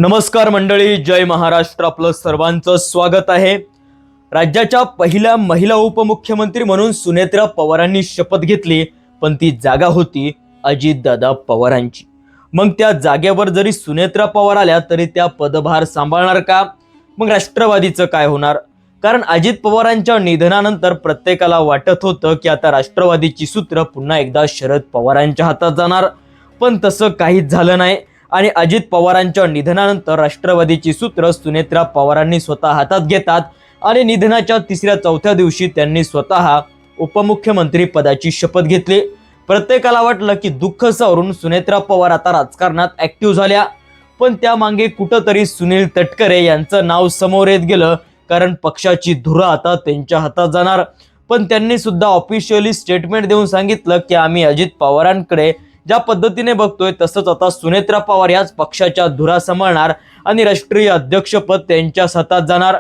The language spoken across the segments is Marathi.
नमस्कार मंडळी, जय महाराष्ट्र. आपलं सर्वांचं स्वागत आहे. राज्याच्या पहिल्या महिला उपमुख्यमंत्री म्हणून सुनेत्रा पवारांनी शपथ घेतली, पण ती जागा होती अजितदादा पवारांची. मग त्या जागेवर जरी सुनेत्रा पवार आल्या तरी त्या पदभार सांभाळणार का? मग राष्ट्रवादीचं काय होणार? कारण अजित पवारांच्या निधनानंतर प्रत्येकाला वाटत होतं की आता राष्ट्रवादीची सूत्र पुन्हा एकदा शरद पवारांच्या हातात जाणार, पण तसं काहीच झालं नाही. आणि अजित पवारांच्या निधनानंतर राष्ट्रवादीची सूत्र सुनेत्रा पवारांनी स्वतः हातात घेतात आणि निधनाच्या तिसऱ्या चौथ्या दिवशी त्यांनी स्वतः उपमुख्यमंत्री पदाची शपथ घेतली. प्रत्येकाला वाटलं की दुःख सावरून सुनेत्रा पवार आता राजकारणात ऍक्टिव्ह झाल्या, पण त्यामागे कुठंतरी सुनील तटकरे यांचं नाव समोर येत गेलं, कारण पक्षाची धुरा आता त्यांच्या हातात जाणार. पण त्यांनी सुद्धा ऑफिशियली स्टेटमेंट देऊन सांगितलं की आम्ही अजित पवारांकडे ज्या पद्धतीने बघतोय तसंच आता सुनेत्रा पवार याच पक्षाच्या धुरा सांभाळणार आणि राष्ट्रीय अध्यक्षपद त्यांच्याच हातात जाणार.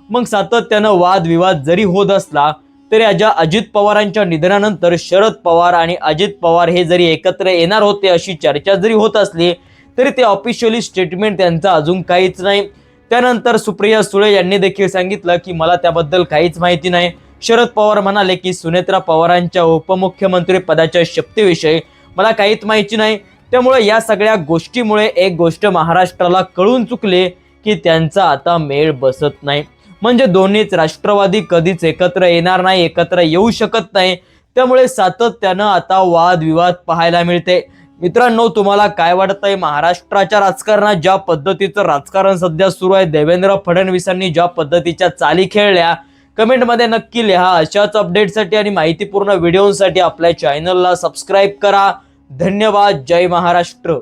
मग सातत्यानं वादविवाद जरी होत असला तरी अजित पवारांच्या निधनानंतर शरद पवार आणि अजित पवार हे जरी एकत्र येणार होते अशी चर्चा जरी होत असली तरी ते ऑफिशियली स्टेटमेंट त्यांचं अजून काहीच नाही. त्यानंतर सुप्रिया सुळे यांनी देखील सांगितलं की मला त्याबद्दल काहीच माहिती नाही. शरद पवार म्हणाले की सुनेत्रा पवारांच्या उपमुख्यमंत्री पदाच्या शपथेविषयी मला काहीच माहिती नाही. त्यामुळे या सगळ्या गोष्टीमुळे एक गोष्ट महाराष्ट्राला कळून चुकले की त्यांचा आता मेळ बसत नाही. म्हणजे दोन्हीच राष्ट्रवादी कधीच एकत्र येणार नाही, एकत्र येऊ शकत नाही. त्यामुळे सातत्यानं आता वादविवाद पाहायला मिळते. मित्रांनो, तुम्हाला काय वाटतंय? महाराष्ट्राच्या राजकारणात ज्या पद्धतीचं राजकारण सध्या सुरू आहे, देवेंद्र फडणवीसांनी ज्या पद्धतीच्या चाली खेळल्या, कमेंटमध्ये नक्की लिहा. अशाच अपडेटसाठी आणि माहितीपूर्ण व्हिडिओसाठी आपल्या चॅनलला सबस्क्राईब करा. धन्यवाद. जय महाराष्ट्र.